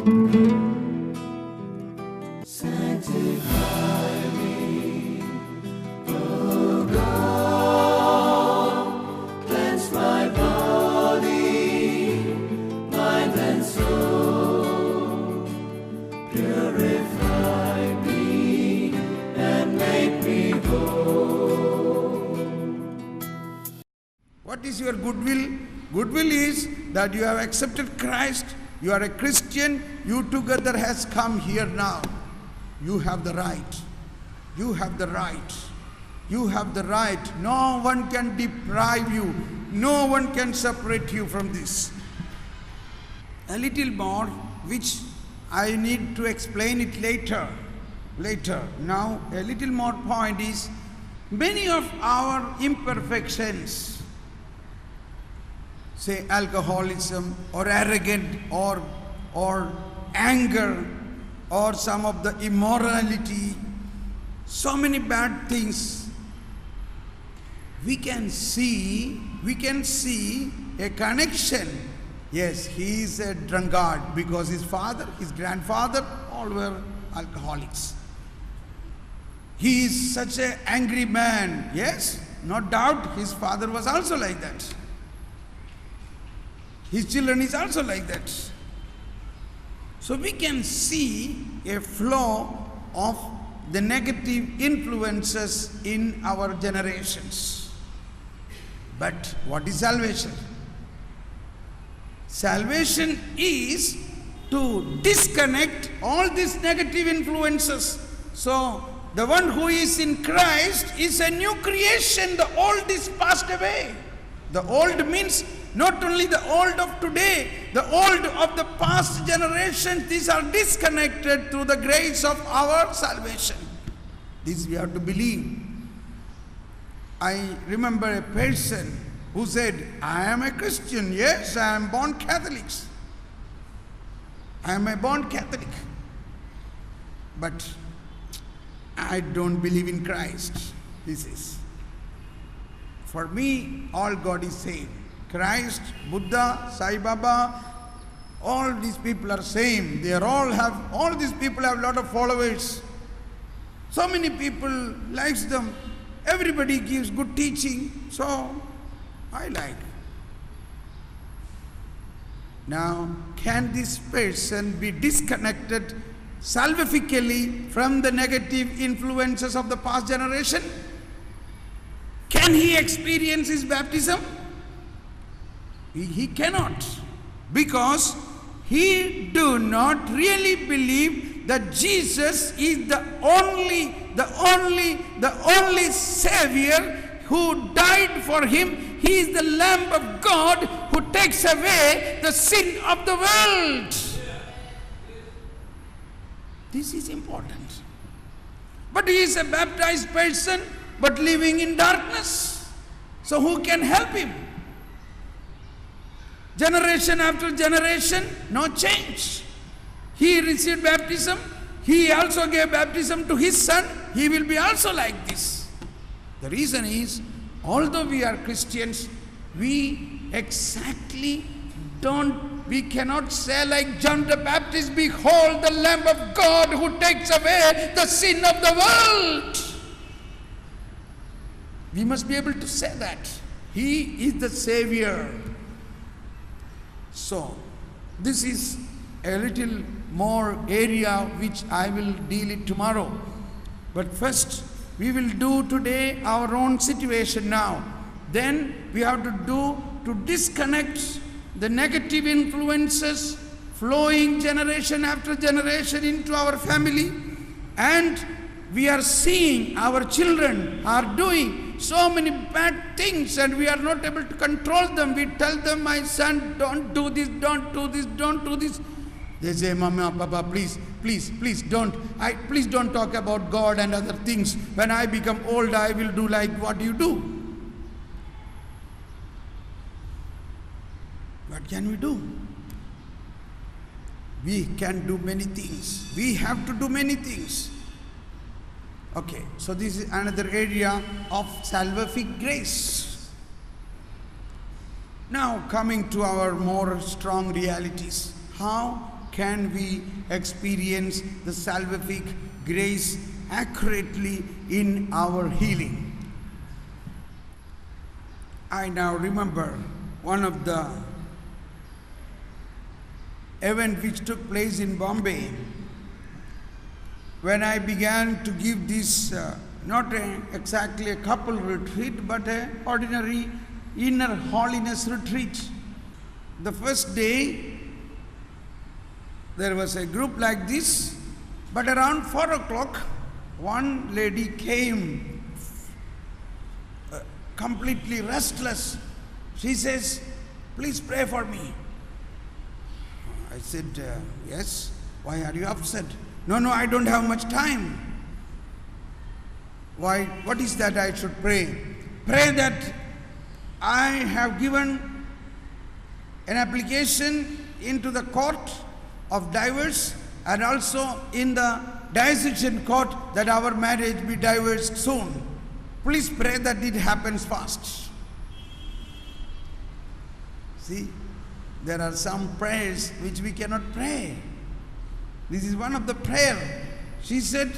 What is your goodwill? Goodwill is that you have accepted Christ, you are a Christian, you together has come here now. You have the right. You have the right. You have the right. No one can deprive you. No one can separate you from this. A little more, which I need to explain it later. Now, a little more point is, many of our imperfections, say alcoholism or arrogant or anger or some of the immorality, so many bad things, we can see a connection. Yes, he is a drunkard because his father, his grandfather, all were alcoholics. He is such an angry man. Yes, no doubt his father was also like that. His children is also like that. So we can see a flow of the negative influences in our generations. But what is salvation? Salvation is to disconnect all these negative influences. So the one who is in Christ is a new creation. The old is passed away. The old means not only the old of today, the old of the past generations. These are disconnected through the grace of our salvation. This we have to believe. I remember a person who said, I am a Christian. Yes, I am born Catholic. I am a born Catholic. But I don't believe in Christ. This is. For me, all God is same. Christ, Buddha, Sai Baba, all these people are same. All these people have a lot of followers. So many people likes them. Everybody gives good teaching. So I like. Now, can this person be disconnected salvifically from the negative influences of the past generation? Can he experience his baptism? He cannot, because he do not really believe that Jesus is the only Savior who died for him. He is the Lamb of God who takes away the sin of the world. This is important. But he is a baptized person, but living in darkness. So who can help him? Generation after generation, no change. He received baptism. He also gave baptism to his son. He will be also like this. The reason is, although we are Christians, we cannot say like John the Baptist, behold the Lamb of God who takes away the sin of the world. We must be able to say that. He is the Savior. So, this is a little more area which I will deal it tomorrow. But first, we will do today our own situation now. Then we have to do to disconnect the negative influences flowing generation after generation into our family. And we are seeing our children are doing so many bad things and we are not able to control them. We tell them, my son, don't do this, don't do this, don't do this. They say, Mama, Papa, please don't talk about God and other things. When I become old, I will do like what you do. What can we do? We can do many things. We have to do many things. Okay, so this is another area of salvific grace. Now coming to our more strong realities. How can we experience the salvific grace accurately in our healing. I now remember one of the event which took place in Bombay when I began to give this not exactly a couple retreat but an ordinary inner holiness retreat. The first day there was a group like this, but around 4 o'clock one lady came completely restless. She says, "Please pray for me." I said, "Yes, why are you upset?" No, I don't have much time." "Why, what is that I should pray?" "Pray that I have given an application into the court of divorce and also in the diocesan court that our marriage be divorced soon. Please pray that it happens fast." See, there are some prayers which we cannot pray. This is one of the prayer. She said,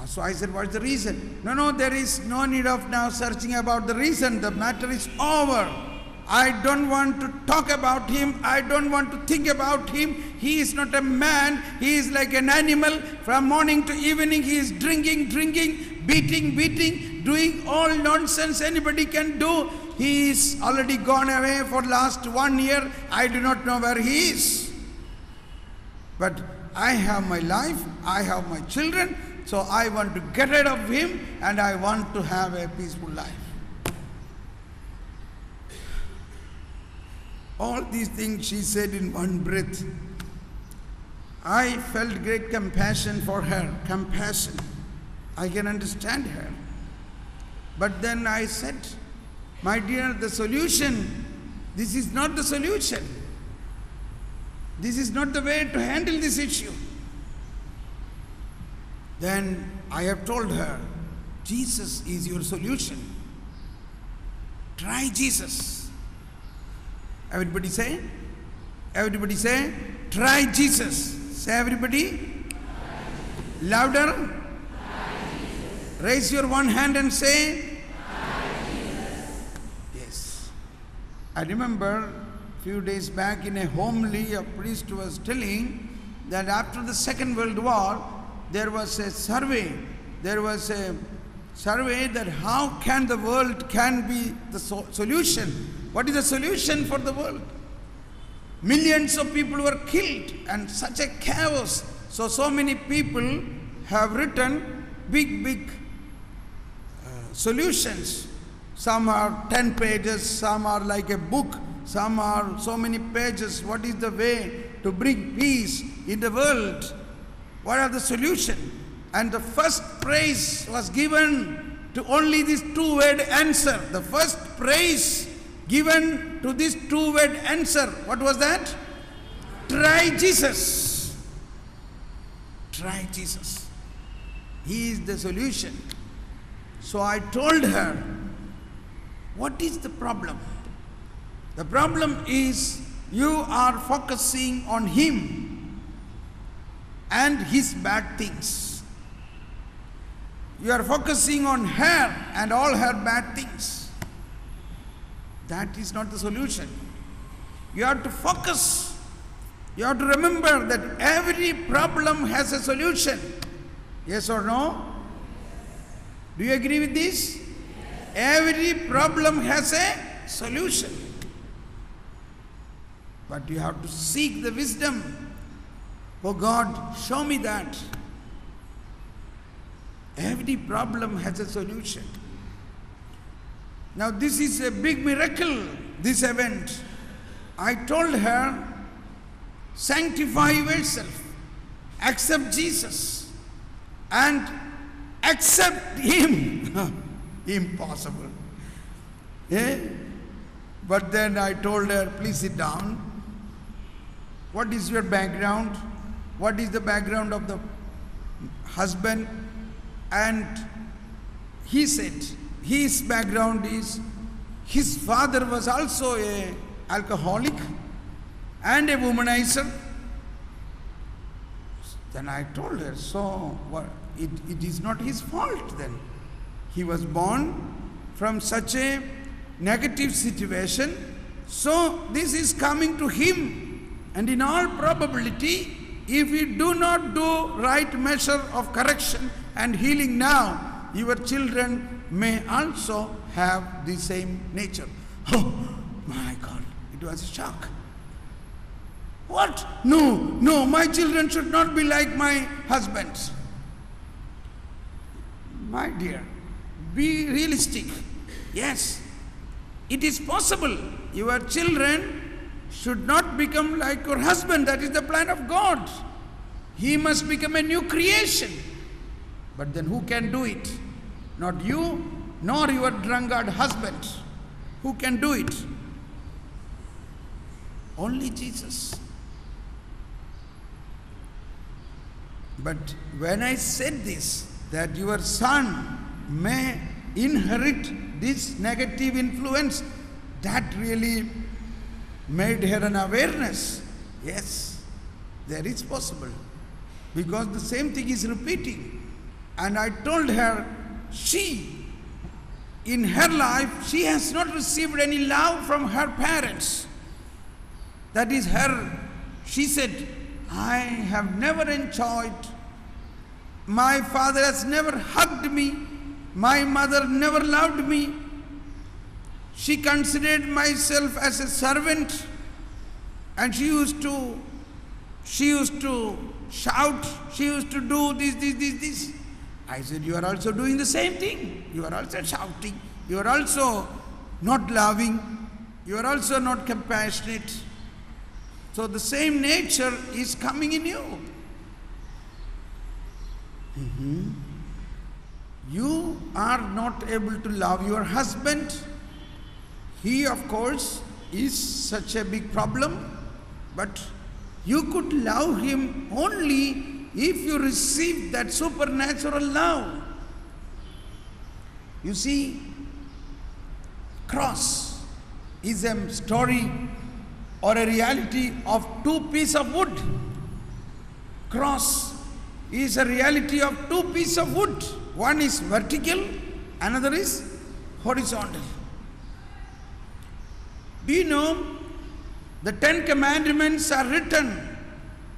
so I said, "What's the reason?" No, there is no need of now searching about the reason. The matter is over. I don't want to talk about him. I don't want to think about him. He is not a man. He is like an animal. From morning to evening, he is drinking, beating, doing all nonsense anybody can do. He is already gone away for last 1 year. I do not know where he is. But I have my life. I have my children. So I want to get rid of him and I want to have a peaceful life. All these things she said in one breath. I felt great compassion for her. Compassion. I can understand her. But then I said, "My dear, the solution, this is not the solution. This is not the way to handle this issue." Then I have told her, Jesus is your solution. Try Jesus. Everybody say? Everybody say, try Jesus. Say everybody. Louder. Raise your one hand and say, yes. I remember a few days back in a homily, a priest was telling that after the Second World War, there was a survey. There was a survey that how can the world can be the solution. What is the solution for the world? Millions of people were killed and such a chaos. So many people have written big solutions. Some are 10 pages, some are like a book, some are so many pages. What is the way to bring peace in the world? What are the solutions? And the first praise was given to only this two-word answer. The first praise given to this two-word answer. What was that? Try Jesus. Try Jesus. He is the solution. So I told her, what is the problem? The problem is you are focusing on him and his bad things. You are focusing on her and all her bad things. That is not the solution. You have to focus. You have to remember that every problem has a solution. Yes or no? Do you agree with this? Every problem has a solution. But you have to seek the wisdom. Oh God, show me that. Every problem has a solution. Now this is a big miracle, this event. I told her, sanctify yourself, accept Jesus, and accept him. Impossible. Eh? But then I told her, please sit down. What is your background? What is the background of the husband? And he said, his background is, his father was also an alcoholic and a womanizer Then I told her, so it is not his fault then. He was born from such a negative situation, so this is coming to him. And in all probability, if we do not do right measure of correction and healing now, your children may also have the same nature. Oh my God, it was a shock. What? No, my children should not be like my husband's. My dear, be realistic. Yes, it is possible. Your children should not become like your husband. That is the plan of God. He must become a new creation. But then who can do it? Not you, nor your drunkard husband. Who can do it? Only Jesus. But when I said this, that your son may inherit this negative influence, that really made her an awareness. Yes, there is possible. Because the same thing is repeating. And I told her, in her life, she has not received any love from her parents. That is her. She said, I have never enjoyed. My father has never hugged me. My mother never loved me. She considered myself as a servant, and she used to shout, she used to do this. I said, you are also doing the same thing. You are also shouting. You are also not loving. You are also not compassionate. So the same nature is coming in you. You are not able to love your husband. He, of course, is such a big problem, but you could love him only if you receive that supernatural love. You see, cross is a story or a reality of two pieces of wood. Cross is a reality of two pieces of wood. One is vertical, another is horizontal. Do you know the 10 Commandments are written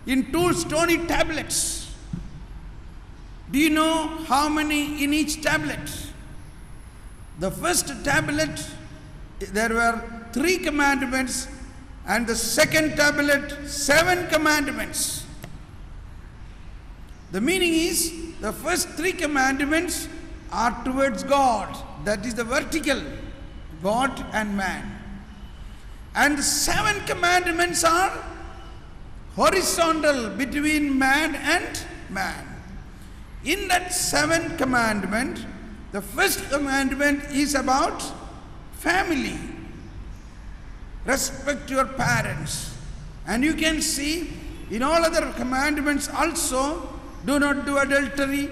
in 2 stony tablets? Do you know how many in each tablet? The first tablet, there were 3 commandments, and the second tablet, 7 commandments. The meaning is, the first 3 commandments are towards God, that is the vertical, God and man. And the 7 commandments are horizontal, between man and man. In that 7th commandment, the first commandment is about family. Respect your parents. And you can see in all other commandments also, do not do adultery,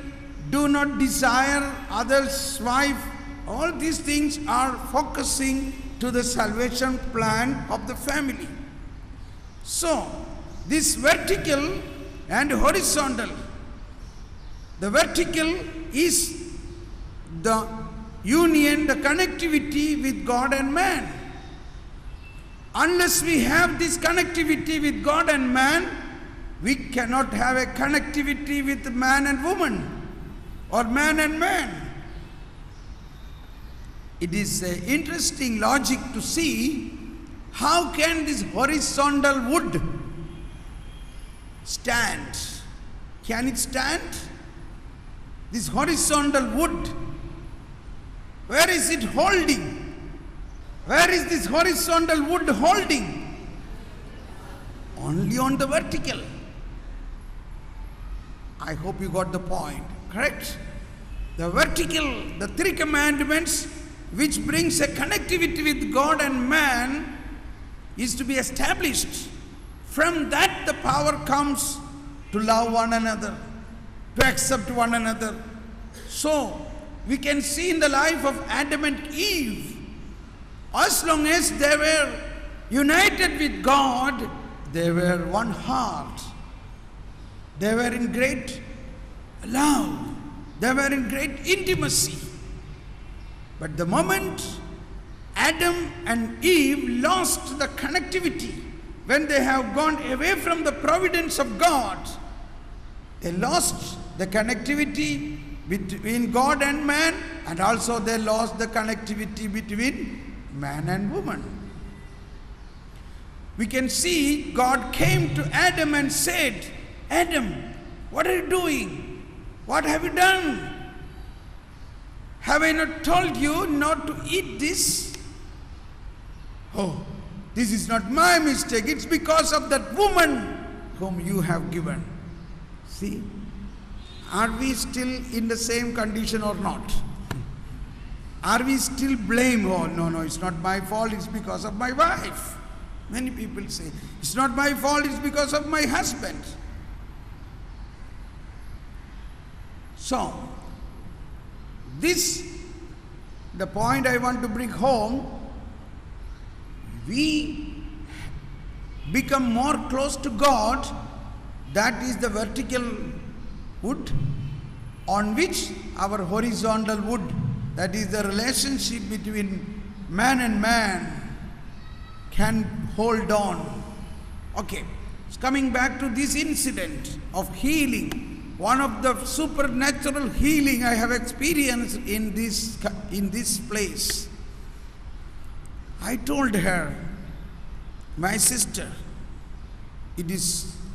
do not desire others' wife. All these things are focusing to the salvation plan of the family. So, this vertical and horizontal. The vertical is the union, the connectivity with God and man. Unless we have this connectivity with God and man, we cannot have a connectivity with man and woman or man and man. It is an interesting logic to see how can this horizontal wood stand. Can it stand? This horizontal wood, where is it holding? Where is this horizontal wood holding? Only on the vertical. I hope you got the point, correct? The vertical, the 3 commandments, which brings a connectivity with God and man, is to be established. From that the power comes to love one another, to accept one another. So, we can see in the life of Adam and Eve, as long as they were united with God, they were one heart. They were in great love. They were in great intimacy. But the moment Adam and Eve lost the connectivity, when they have gone away from the providence of God, they lost the connectivity between God and man, and also they lost the connectivity between man and woman. We can see God came to Adam and said, Adam, what are you doing? What have you done? Have I not told you not to eat this? Oh, this is not my mistake. It's because of that woman whom you have given. See, are we still in the same condition or not? Are we still blame? Oh, no, it's not my fault. It's because of my wife. Many people say, it's not my fault. It's because of my husband. So, the point I want to bring home, we become more close to God. That is the vertical wood on which our horizontal wood, that is the relationship between man and man, can hold on. Okay, coming back to this incident of healing, one of the supernatural healing I have experienced in this place. I told her, my sister,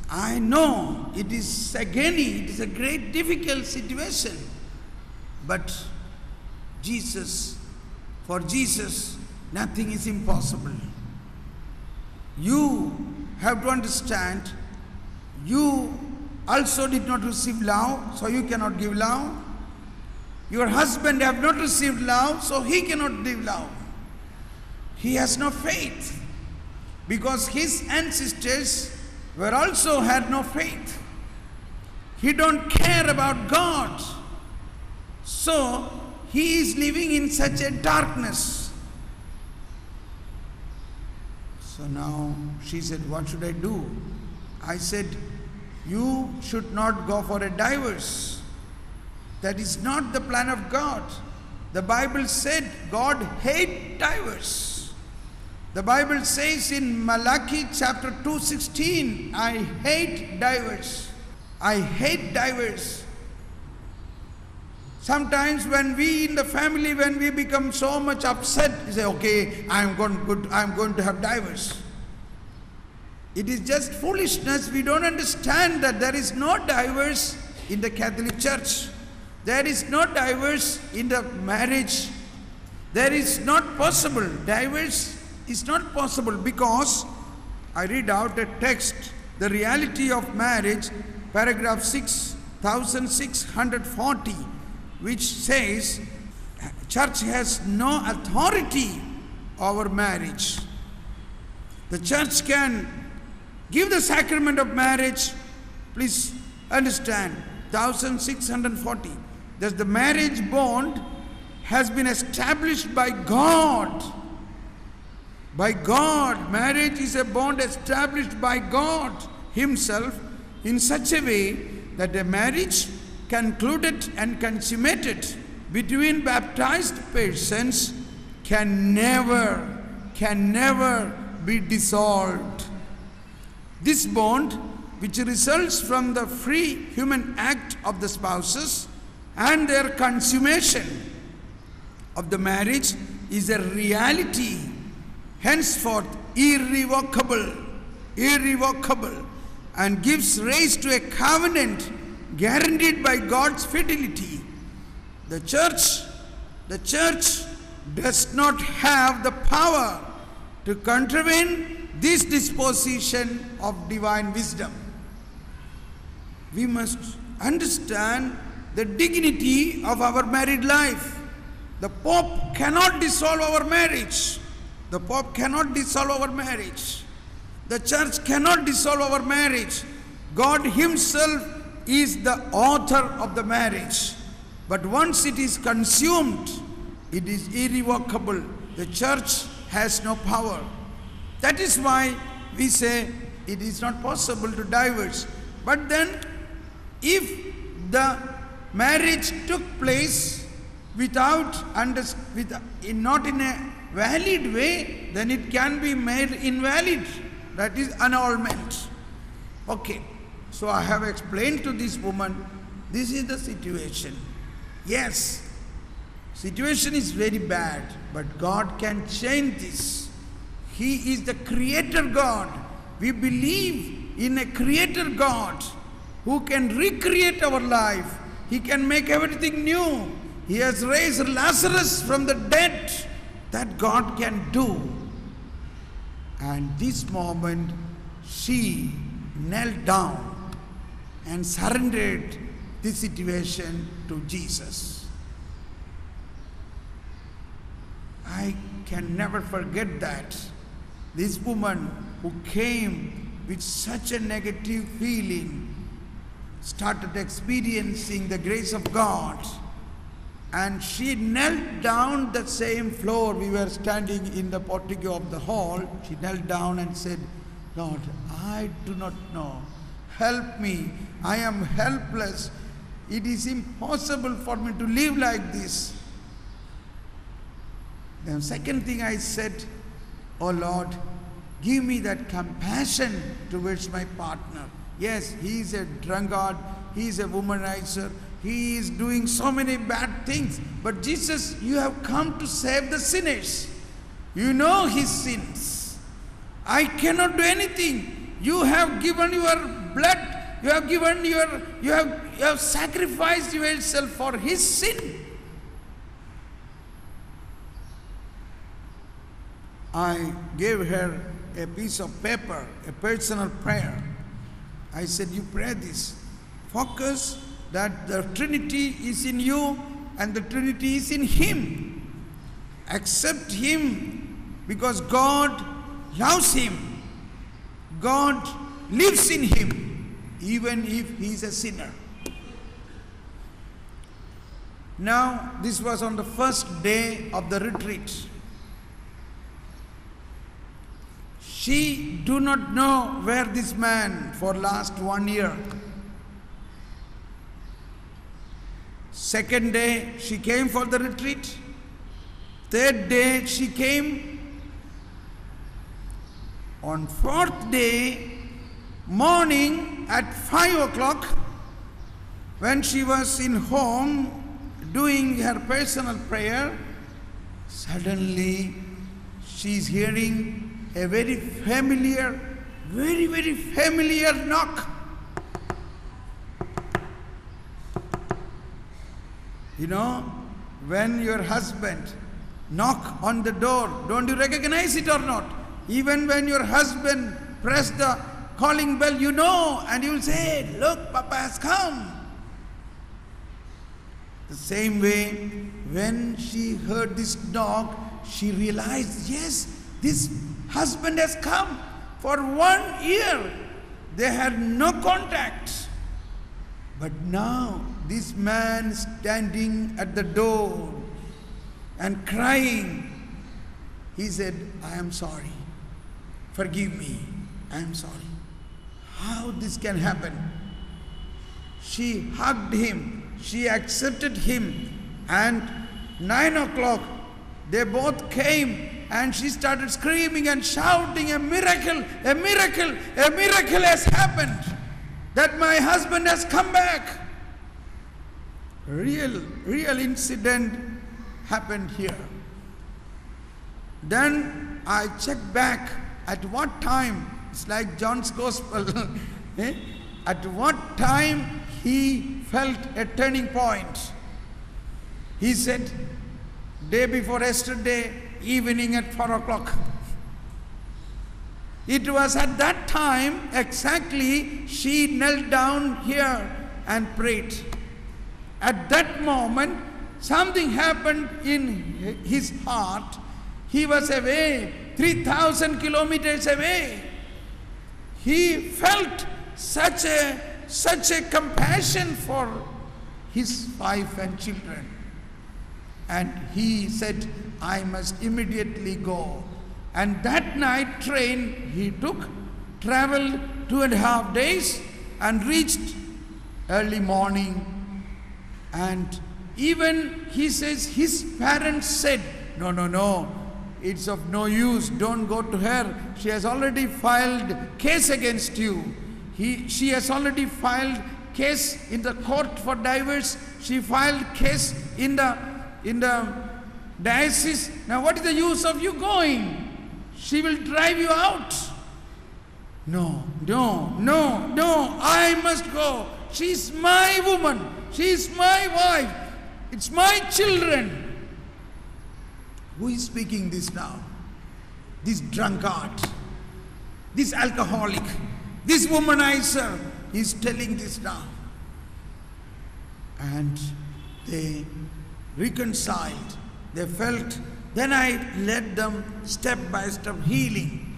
I know it is agony, it is a great difficult situation, but for Jesus, nothing is impossible. You have to understand, you also did not receive love, so you cannot give love. Your husband have not received love, so he cannot give love. He has no faith, because his ancestors had no faith. He don't care about God, so he is living in such a darkness. So now she said, what should I do? I said, you should not go for a divorce. That is not the plan of God. The Bible said God hates divorce. The Bible says in Malachi chapter 2:16, I hate divorce. I hate divorce. Sometimes when we in the family, when we become so much upset, we say, okay, I'm going to have divorce. It is just foolishness. We don't understand that there is no divorce in the Catholic Church. There is no divorce in the marriage. There is not possible. Divorce is not possible, because I read out a text, the reality of marriage, paragraph 6640, which says, church has no authority over marriage. The church can give the sacrament of marriage. Please understand, 1640, that the marriage bond has been established by God. By God. Marriage is a bond established by God Himself in such a way that a marriage concluded and consummated between baptized persons can never be dissolved. This bond, which results from the free human act of the spouses and their consummation of the marriage, is a reality, henceforth irrevocable, and gives rise to a covenant guaranteed by God's fidelity. The church does not have the power to contravene this disposition of divine wisdom. We must understand the dignity of our married life. The Pope cannot dissolve our marriage. The Pope cannot dissolve our marriage. The church cannot dissolve our marriage. God Himself is the author of the marriage. But once it is consumed, it is irrevocable. The church has no power. That is why we say it is not possible to divorce. But then If the marriage took place not in a valid way, then it can be made invalid. That is annulment. Okay, so I have explained to this woman, this is the situation. Yes, situation is very bad, but God can change this. He is the creator God. We believe in a creator God who can recreate our life. He can make everything new. He has raised Lazarus from the dead. That God can do. And this moment, she knelt down and surrendered this situation to Jesus. I can never forget that. This woman who came with such a negative feeling started experiencing the grace of God. And she knelt down the same floor. We were standing in the portico of the hall. She knelt down and said, Lord, I do not know. Help me. I am helpless. It is impossible for me to live like this. The second thing I said, oh Lord, give me that compassion towards my partner. Yes, he is a drunkard. He is a womanizer. He is doing so many bad things. But Jesus, you have come to save the sinners. You know his sins. I cannot do anything. You have given your blood. You have sacrificed yourself for his sin. I gave her a piece of paper, a personal prayer. I said, you pray this. Focus that the Trinity is in you and the Trinity is in him. Accept him because God loves him. God lives in him, even if he is a sinner. Now, this was on the first day of the retreat. She do not know where this man for last 1 year. Second day, she came for the retreat. Third day, she came. On fourth day, morning at 5 o'clock, when she was in home doing her personal prayer, suddenly she is hearing a very familiar knock. You know, when your husband knock on the door, don't you recognize it or not? Even when your husband press the calling bell, you know, and you will say, look, Papa has come. The same way, when she heard this knock, she realized, yes, this husband has come. For 1 year, they had no contact. But now, this man standing at the door and crying, he said, I am sorry. Forgive me. I am sorry. How this can happen? She hugged him. She accepted him. And 9 o'clock, they both came and she started screaming and shouting, a miracle, a miracle, a miracle has happened. That my husband has come back. Real incident happened here. Then I checked back at what time, it's like John's Gospel, at what time he felt a turning point. He said, day before yesterday, evening at 4 o'clock. It was at that time exactly she knelt down here and prayed. At that moment, something happened in his heart. He was away, 3,000 kilometers away. He felt such a compassion for his wife and children. And he said, I must immediately go. And that night train he took, traveled 2.5 days and reached early morning. And even he says his parents said, no, it's of no use, don't go to her. She has already filed case against you. She has already filed case in the court for divorce. She filed case in the diocese. Now what is the use of you going? She will drive you out. No, I must go. She's my woman. She's my wife. It's my children. Who is speaking this now? This drunkard, this alcoholic, this womanizer is telling this now. And they reconciled. They felt. Then I led them step by step healing.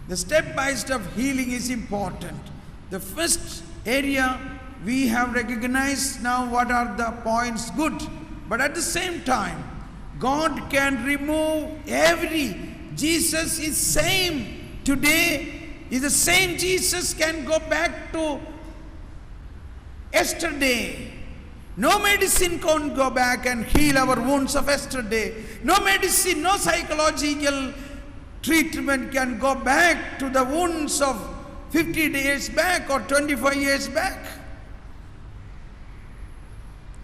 The step by step healing is important. The first area we have recognized now what are the points good. But at the same time, God can remove Jesus is same today, is the same Jesus can go back to yesterday. No medicine can go back and heal our wounds of yesterday. No medicine, no psychological treatment can go back to the wounds of 50 years back or 25 years back.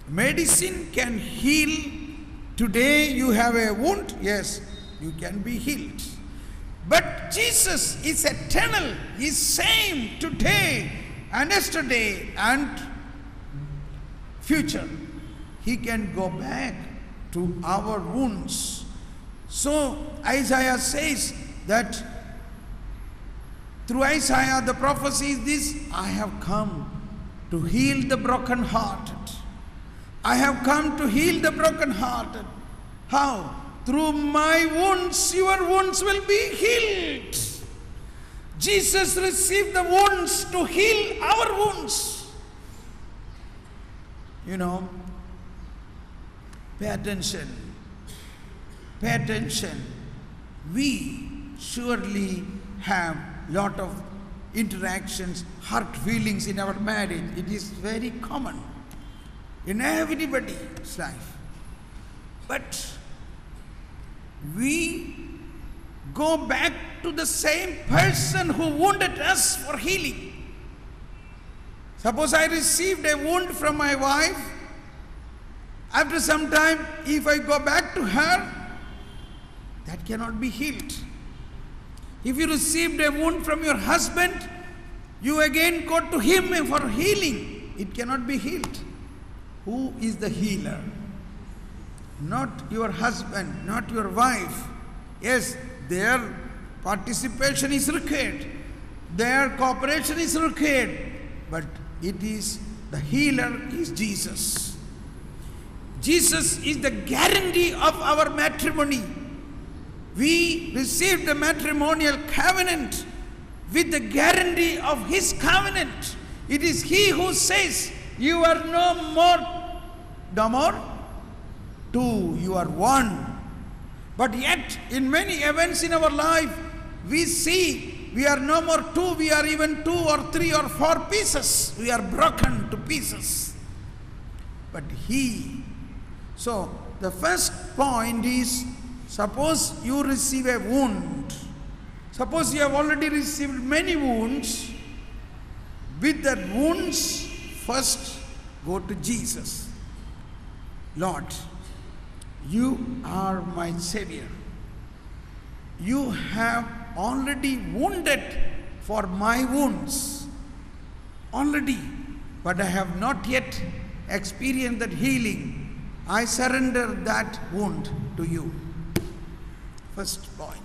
Medicine can heal. Today you have a wound, yes, you can be healed. But Jesus is eternal. He is same today and yesterday and future. He can go back to our wounds. So Isaiah says that through Isaiah the prophecy is this: I have come to heal the brokenhearted. I have come to heal the brokenhearted. How? Through my wounds, your wounds will be healed. Jesus received the wounds to heal our wounds. Pay attention. Pay attention. We surely have lot of interactions, hurt feelings in our marriage. It is very common in everybody's life. But we go back to the same person who wounded us for healing. Suppose I received a wound from my wife. After some time, if I go back to her, that cannot be healed. If you received a wound from your husband, you again go to him for healing. It cannot be healed. Who is the healer? Not your husband, not your wife. Yes, their participation is required. Their cooperation is required. But it is, the healer is Jesus. Jesus is the guarantee of our matrimony. We received the matrimonial covenant with the guarantee of his covenant. It is he who says, you are no more two, you are one. But yet, in many events in our life, we see we are no more two, we are even 2 or 3 or 4 pieces. We are broken to pieces. But so the first point is, suppose you receive a wound. Suppose you have already received many wounds. With that wounds, first go to Jesus. Lord, you are my Savior. You have already wounded for my wounds. Already. But I have not yet experienced that healing. I surrender that wound to you. First point.